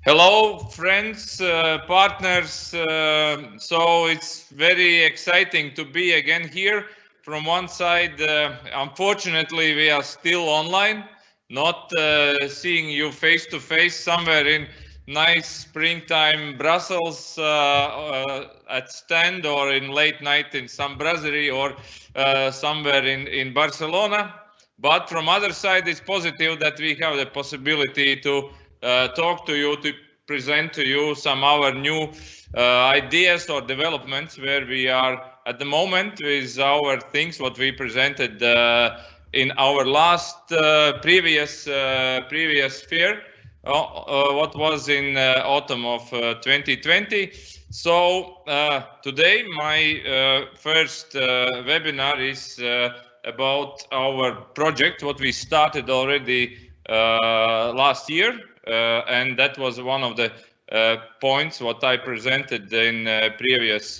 Hello, friends, partners. So it's very exciting to be again here. From one side, unfortunately, we are still online, not seeing you face to face somewhere in nice springtime Brussels at stand or in late night in some brasserie or somewhere in Barcelona. But from other side, it's positive that we have the possibility to talk to you, to present to you some our new ideas or developments where we are at the moment with our things what we presented in our last previous fair, what was in autumn of 2020. So today my first webinar is about our project, what we started already last year, and that was one of the points what I presented in previous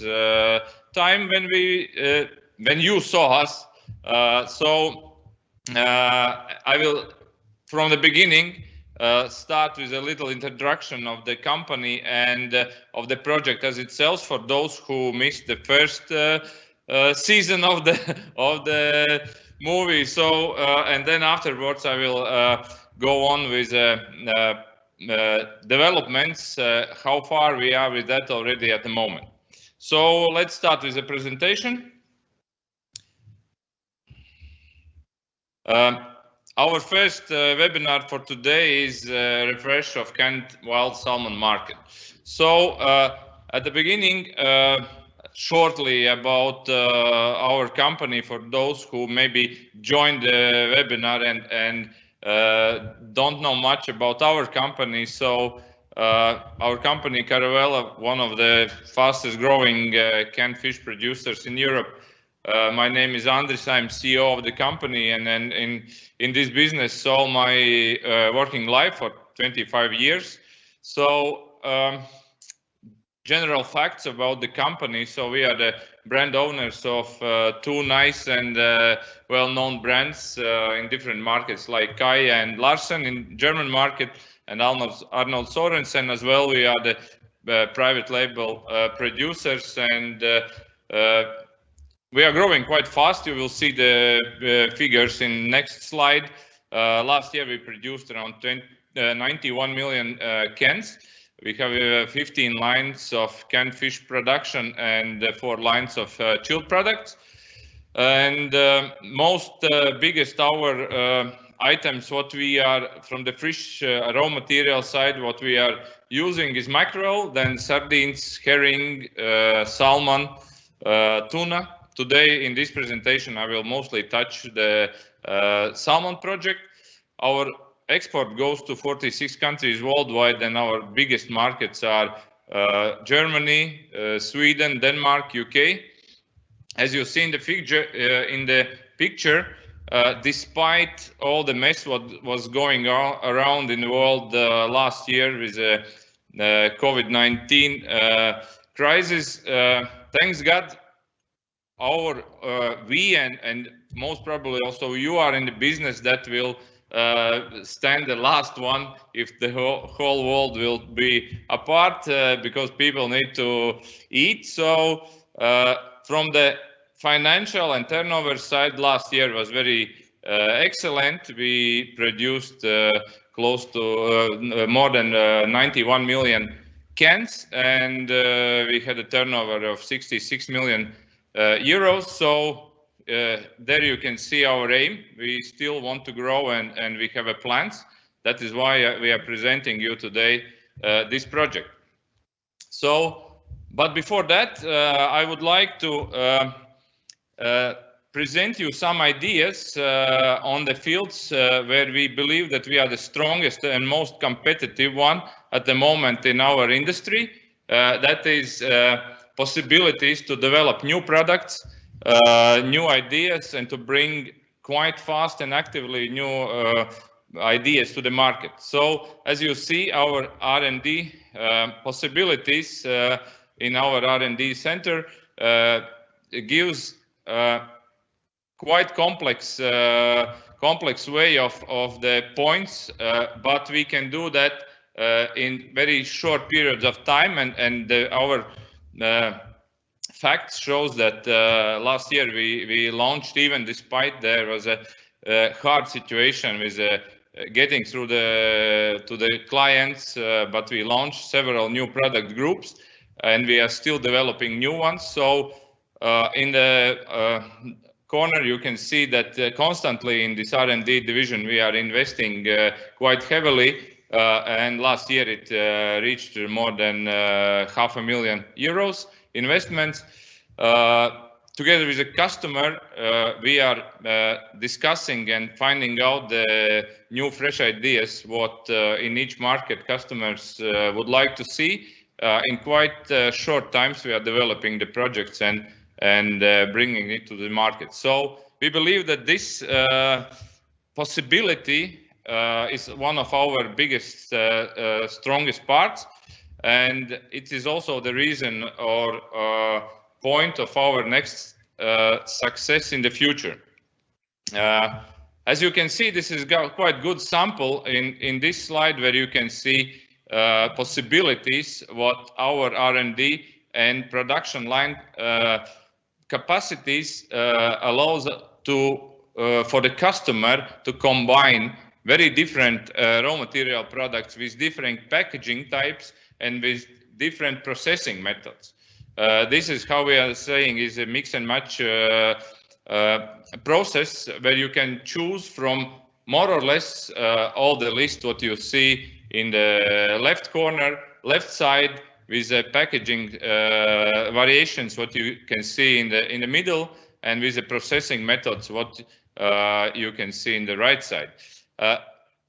time when you saw us. I will from the beginning start with a little introduction of the company and of the project as itself for those who missed the first season of the movie. So and then afterwards I will go on with developments, how far we are with that already at the moment. So let's start with the presentation. Our first webinar for today is refresh of canned wild salmon market. So at the beginning, shortly about our company for those who maybe joined the webinar and don't know much about our company. So our company KARAVELA, one of the fastest growing canned fish producers in Europe. My name is Andris. I'm CEO of the company, and then in this business all my working life for 25 years. So general facts about the company. So we are the brand owners of two nice and well-known brands in different markets like Kai and Larsen in German market, and Arnold Sorensen as well. We are the private label producers, and we are growing quite fast. You will see the figures in next slide. Last year we produced around 91 million cans. We have 15 lines of canned fish production and 4 lines of chilled products. And most biggest our items, what we are from the fish raw material side, what we are using is mackerel, then sardines, herring, salmon, tuna. Today in this presentation, I will mostly touch the salmon project. Our export goes to 46 countries worldwide, and our biggest markets are Germany, Sweden, Denmark, UK. As you see in the picture, despite all the mess what was going on around in the world last year with the COVID-19 crisis, thanks God, we and most probably also you are in the business that will stand the last one if the whole world will be apart because people need to eat. So from the financial and turnover side, last year was very excellent. We produced close to more than 91 million cans, and we had a turnover of 66 million euros. So there you can see our aim. We still want to grow, and we have a plans. That is why we are presenting you today this project. So, but before that, I would like to present you some ideas on the fields where we believe that we are the strongest and most competitive one at the moment in our industry. That is possibilities to develop new products, new ideas, and to bring quite fast and actively new ideas to the market. So as you see, our R&D possibilities in our R&D center gives quite complex way of the points, but we can do that in very short periods of time, and our facts shows that last year we launched, even despite there was a hard situation with getting through to the clients, but we launched several new product groups, and we are still developing new ones. So in the corner you can see that constantly in this R&D division we are investing quite heavily, and last year it reached more than €500,000 investments. Together with the customer, we are discussing and finding out the new fresh ideas what in each market customers would like to see. In quite short times we are developing the projects and bringing it to the market. So we believe that this possibility is one of our biggest, strongest parts, and it is also the reason or point of our next success in the future. As you can see, this is quite good sample in this slide where you can see possibilities what our R&D and production line capacities allows for the customer to combine very different raw material products with different packaging types and with different processing methods. This is how we are saying is a mix and match process where you can choose from more or less all the list what you see in the left corner, left side, with the packaging variations what you can see in the middle, and with the processing methods what you can see in the right side.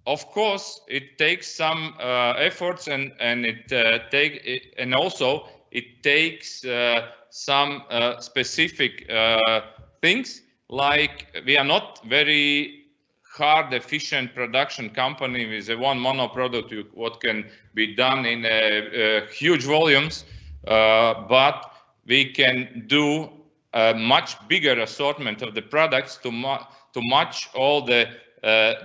Of course, it takes some efforts, and also it takes some specific things, like we are not very hard efficient production company with a one mono product what can be done in huge volumes, but we can do a much bigger assortment of the products to match all the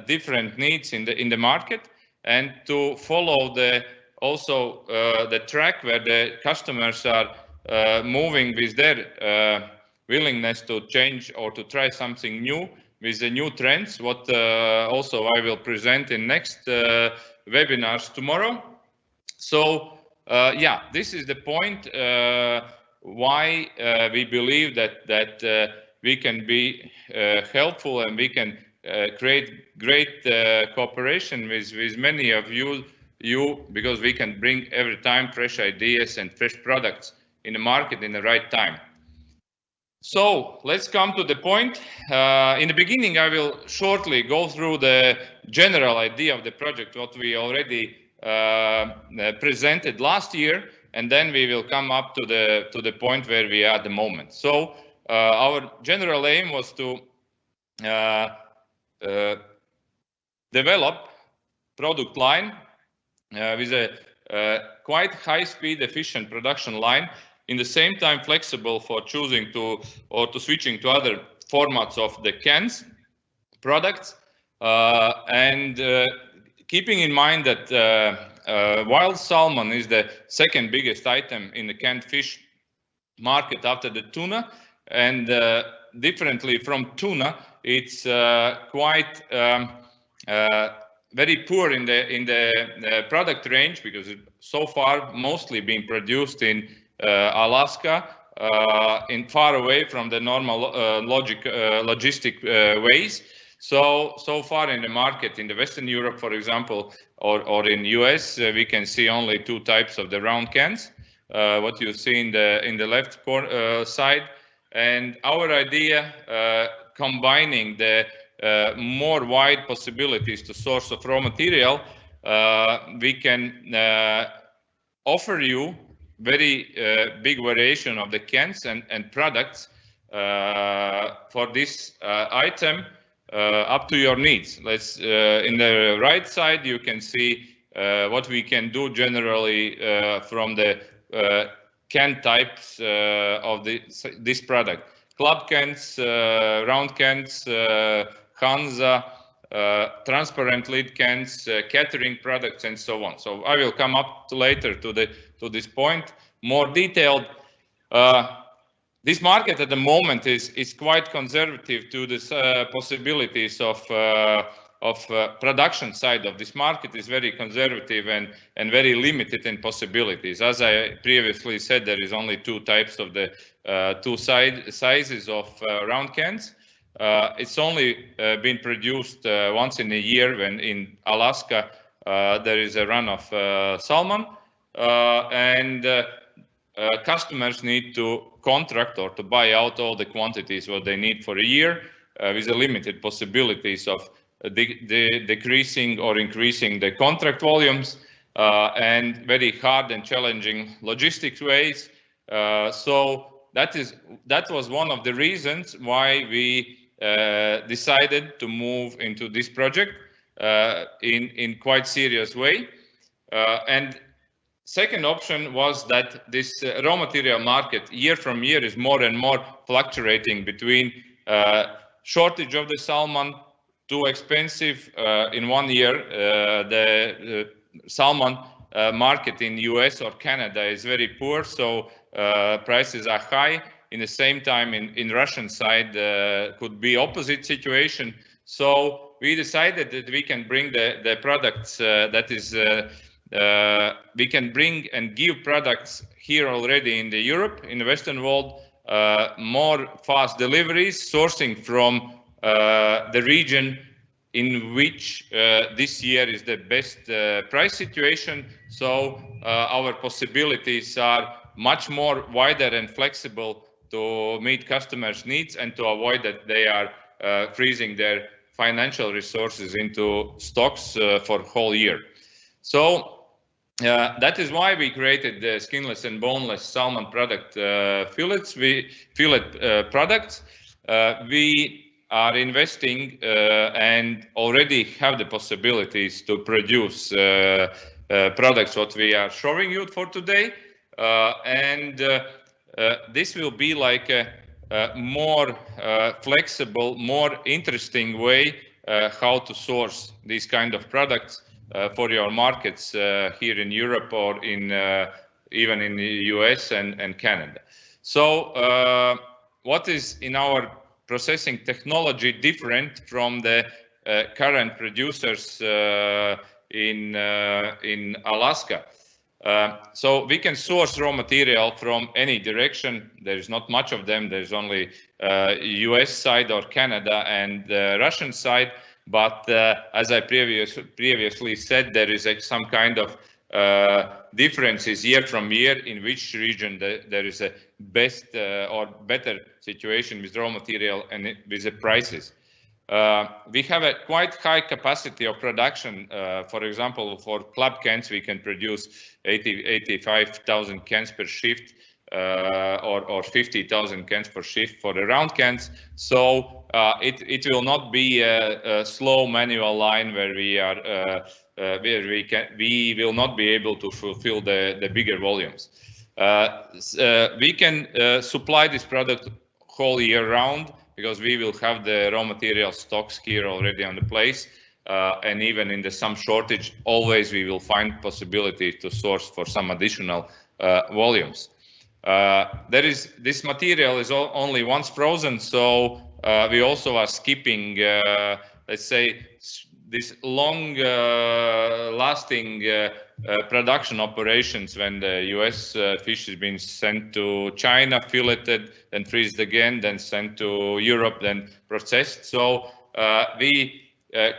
different needs in the market, and to follow the track where the customers are moving with their willingness to change or to try something new with the new trends, what also I will present in next webinars tomorrow. So yeah, this is the point why we believe that we can be helpful, and we can create great cooperation with many of you, because we can bring every time fresh ideas and fresh products in the market in the right time. So let's come to the point. In the beginning, I will shortly go through the general idea of the project, what we already presented last year, and then we will come up to the point where we are at the moment. So our general aim was to develop product line with a quite high-speed, efficient production line, in the same time flexible for choosing to switching to other formats of the cans products, and keeping in mind that wild salmon is the second biggest item in the canned fish market after the tuna, and differently from tuna, it's quite very poor in the product range, because it's so far mostly being produced in Alaska, in far away from the normal logistic ways. So far in the market in the Western Europe, for example, or in US, we can see only two types of the round cans, what you see in the left side. And our idea, combining the more wide possibilities to source of raw material, we can offer you very big variation of the cans and products for this item up to your needs. Let's in the right side you can see what we can do generally from the can types of this product: club cans, round cans, Hansa, transparent lid cans, catering products, and so on. So I will come up later to this point more detailed. This market at the moment is quite conservative to the possibilities of production side of this market is very conservative and very limited in possibilities. As I previously said, there is only two types of the two sizes of round cans. It's only been produced once in a year when in Alaska there is a run of salmon, and customers need to contract or to buy out all the quantities what they need for a year with the limited possibilities of decreasing or increasing the contract volumes and very hard and challenging logistics ways. So that was one of the reasons why we decided to move into this project in quite serious way. And second option was that this raw material market year from year is more and more fluctuating between shortage of the salmon, too expensive in 1 year. The salmon market in US or Canada is very poor, so prices are high. In the same time, in Russian side could be opposite situation. So we decided that we can bring the products that is we can bring and give products here already in the Europe, in the Western world, more fast deliveries, sourcing from the region in which this year is the best price situation. So our possibilities are much more wider and flexible to meet customers' needs and to avoid that they are freezing their financial resources into stocks for whole year. So that is why we created the skinless and boneless salmon product fillet products. We are investing and already have the possibilities to produce products what we are showing you for today. And this will be like a more flexible, more interesting way how to source these kind of products for your markets here in Europe or in even in the US and Canada. So what is in our processing technology different from the current producers in Alaska? So we can source raw material from any direction. There is not much of them. There's only US side or Canada and Russian side. But as I previously said, there is some kind of differences year from year in which region there is a best or better situation with raw material and with the prices. We have a quite high capacity of production. For example, for club cans, we can produce 85,000 cans per shift or 50,000 cans per shift for the round cans. So it will not be a slow manual line where we are we will not be able to fulfill the bigger volumes. We can supply this product whole year round because we will have the raw material stocks here already on the place. And even in some shortage, always we will find possibility to source for some additional volumes. This material is only once frozen, so we also are skipping, let's say, this long lasting production operations when the US fish has been sent to China, filleted, then freezed again, then sent to Europe, then processed. So we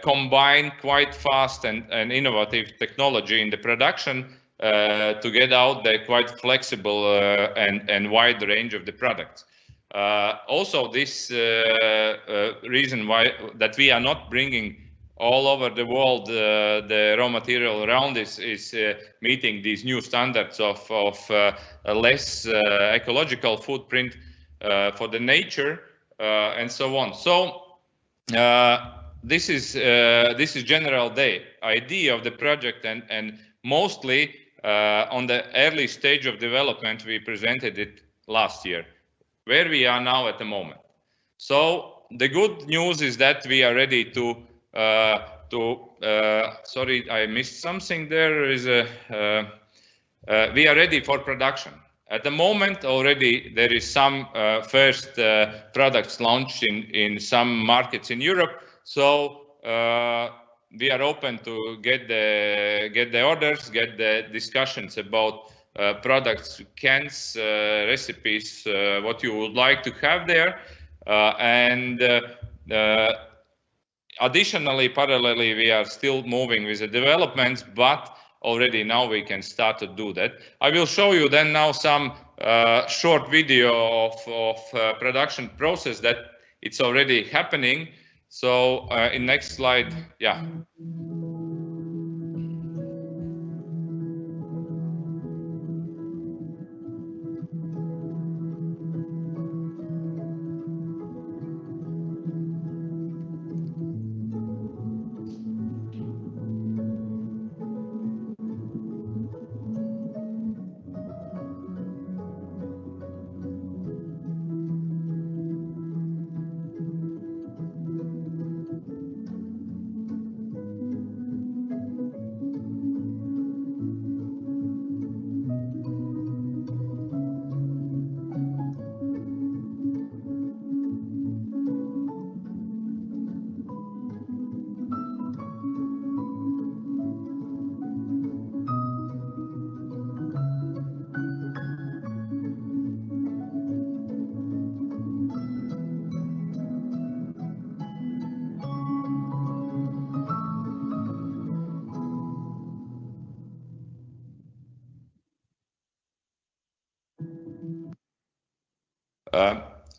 combine quite fast and innovative technology in the production to get out the quite flexible and wide range of the products. Also, this reason why that we are not bringing all over the world the raw material around is meeting these new standards of a less ecological footprint for the nature and so on. So this is general the idea of the project, and mostly on the early stage of development we presented it last year. Where we are now at the moment. So the good news is that we are ready to sorry, I missed something. There is we are ready for production. At the moment, already there is some first products launched in some markets in Europe. So we are open to get the orders, get the discussions about products, cans, recipes, what you would like to have there, and additionally, parallelly, we are still moving with the developments, but already now we can start to do that. I will show you then now some short video of production process that it's already happening. So in next slide, yeah.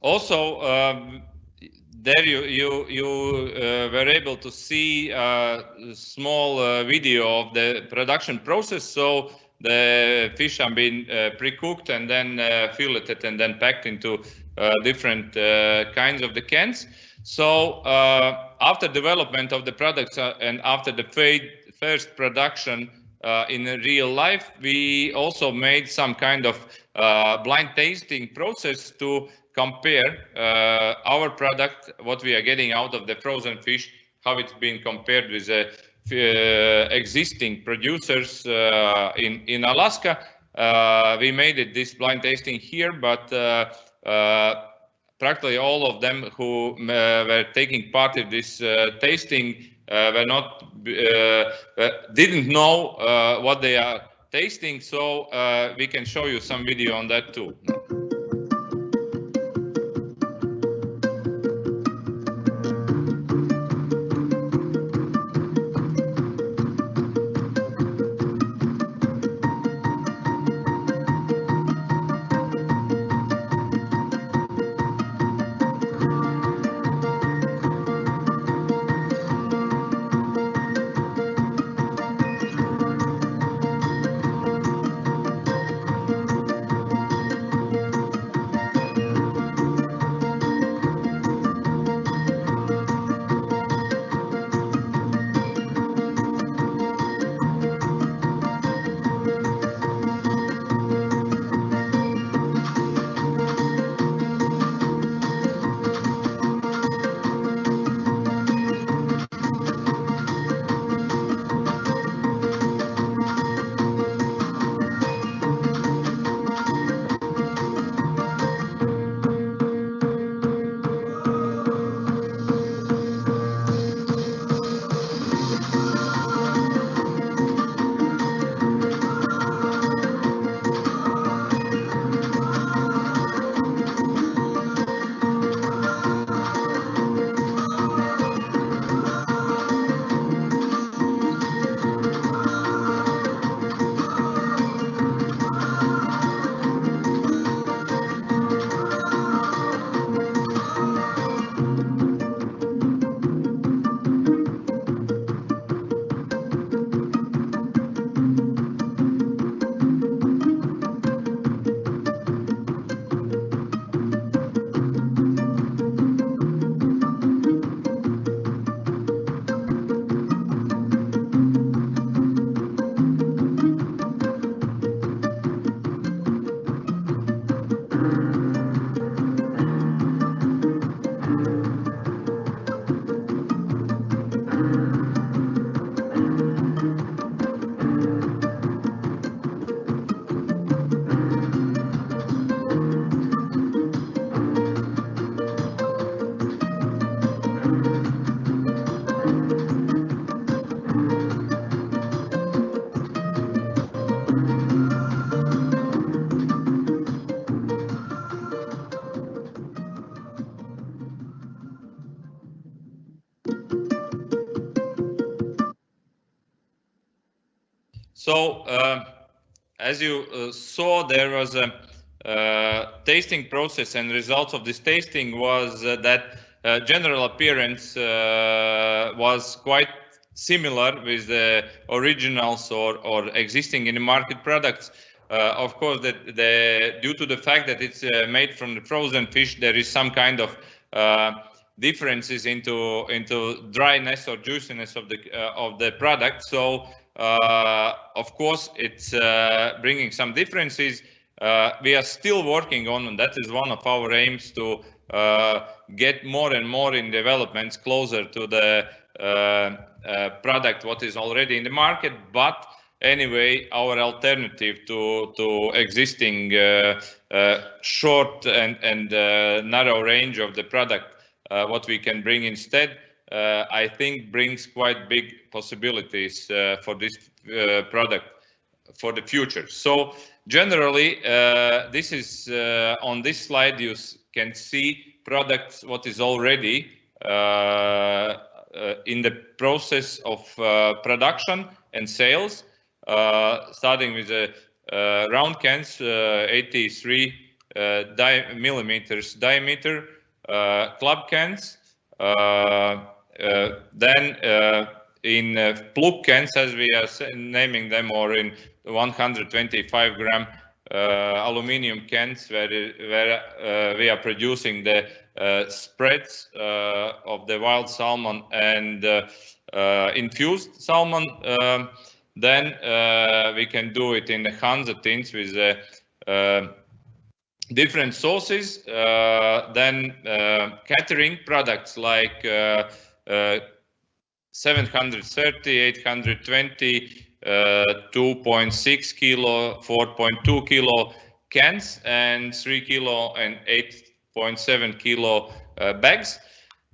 Also, there you were able to see a small video of the production process. So the fish have been pre-cooked and then filleted and then packed into different kinds of the cans. So after development of the products and after the first production in real life, we also made some kind of blind tasting process to compare our product, what we are getting out of the frozen fish, how it's been compared with existing producers in Alaska. We made this blind tasting here, but practically all of them who were taking part in this tasting didn't know what they are tasting. So we can show you some video on that too. So as you saw, there was a tasting process, and results of this tasting was that general appearance was quite similar with the originals or existing in the market products. Of course, due to the fact that it's made from the frozen fish, there is some kind of differences into dryness or juiciness of the product. So of course, it's bringing some differences. We are still working on, and that is one of our aims, to get more and more in developments closer to the product what is already in the market. But anyway, our alternative to existing short and narrow range of the product, what we can bring instead, I think brings quite big possibilities for this product for the future. So generally, this is on this slide you can see products what is already in the process of production and sales, starting with the round cans, 83 millimeters diameter, club cans, then in plug cans, as we are naming them, or in 125 gram aluminium cans, where we are producing the spreads of the wild salmon and infused salmon. Then we can do it in the Hansa tins with different sauces. Then catering products like 730, 820, 2.6 kilo, 4.2 kilo cans, and 3 kilo and 8.7 kilo bags.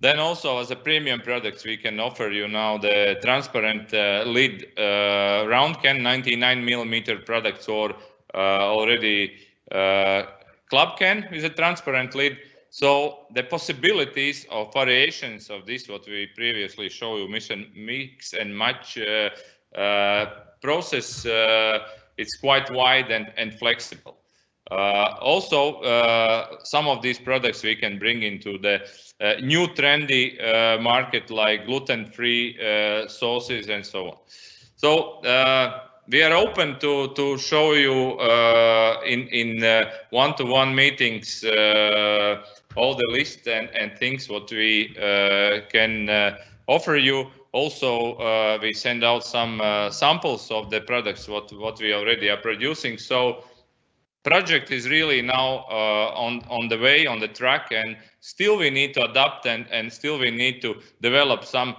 Then also as a premium products, we can offer you now the transparent lid round can, 99 millimeter products, or already club can with a transparent lid. So the possibilities of variations of this, what we previously show you, mix and match process, it's quite wide and flexible. Also, some of these products we can bring into the new trendy market, like gluten-free sauces and so on. So we are open to show you in one-to-one meetings all the list and things what we can offer you. Also, we send out some samples of the products what we already are producing. So project is really now on the way, on the track, and still we need to adapt and still we need to develop some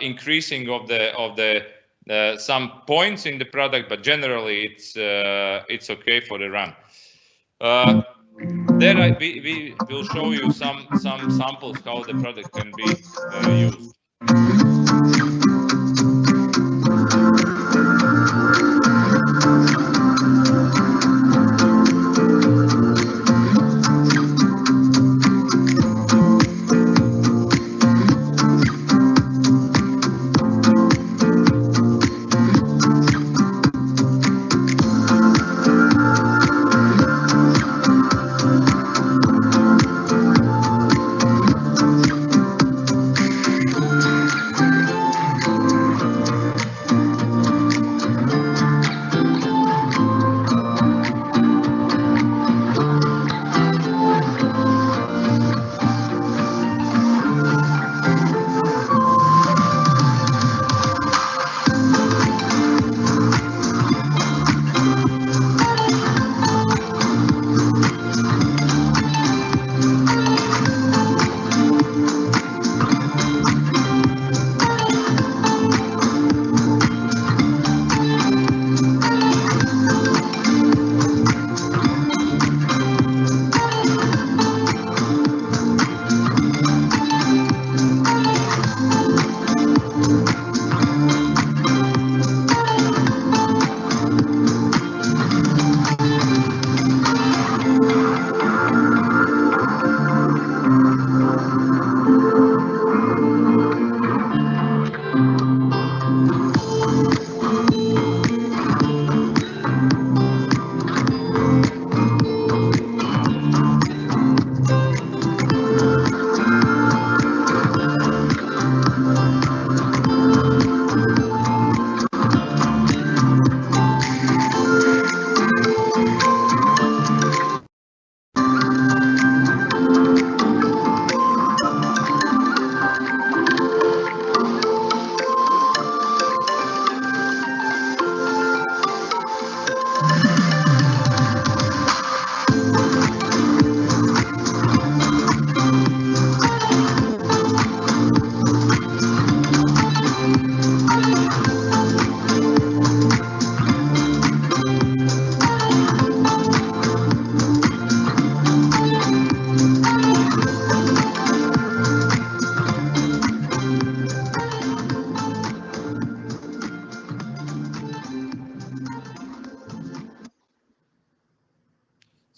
increasing of the some points in the product, but generally it's okay for the run. There we will show you some samples how the product can be used.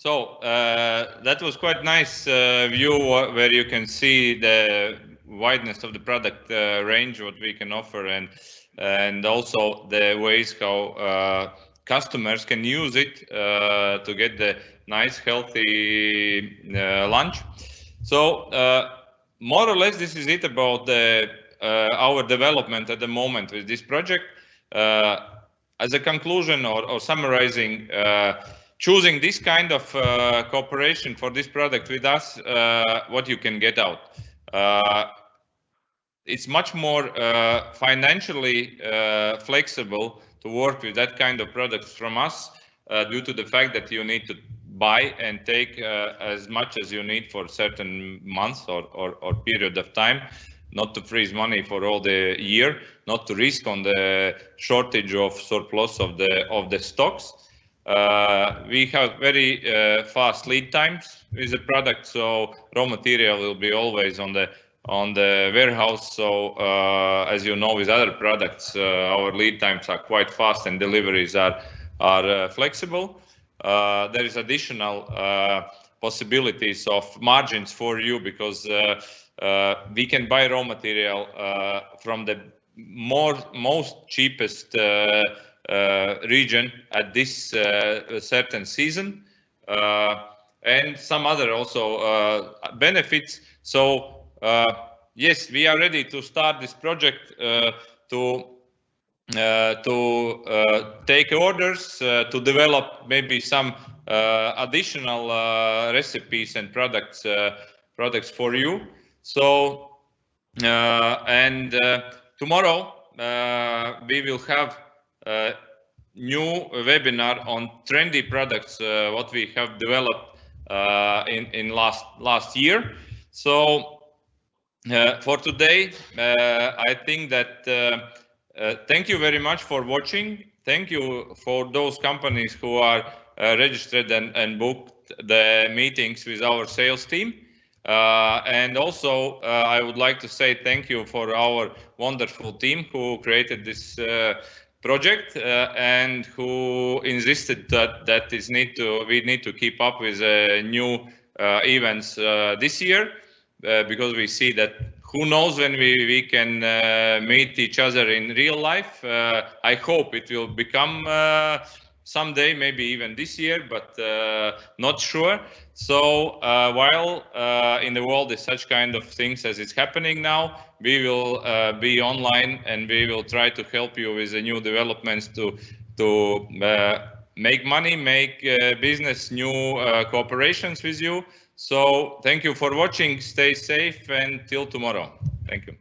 So that was quite nice view where you can see the wideness of the product range, what we can offer, and also the ways how customers can use it to get the nice, healthy lunch. So more or less, this is it about our development at the moment with this project. As a conclusion or summarizing, choosing this kind of cooperation for this product with us, what you can get out. It's much more financially flexible to work with that kind of products from us due to the fact that you need to buy and take as much as you need for certain months or period of time, not to freeze money for all the year, not to risk on the shortage of surplus of the stocks. We have very fast lead times with the product, so raw material will be always on the warehouse. So as you know, with other products, our lead times are quite fast and deliveries are flexible. There is additional possibilities of margins for you because we can buy raw material from the most cheapest region at this certain season, and some other also benefits. So yes, we are ready to start this project to take orders, to develop maybe some additional recipes and products for you. So and tomorrow we will have a new webinar on trendy products what we have developed in last year. So for today, I think that thank you very much for watching. Thank you for those companies who are registered and booked the meetings with our sales team. And also, I would like to say thank you for our wonderful team who created this project and who insisted that we need to keep up with new events this year. Because we see that who knows when we can meet each other in real life. I hope it will become someday, maybe even this year, but not sure. So while in the world is such kind of things as it's happening now, we will be online and we will try to help you with the new developments to make money, make business, new cooperations with you. So thank you for watching. Stay safe and till tomorrow. Thank you.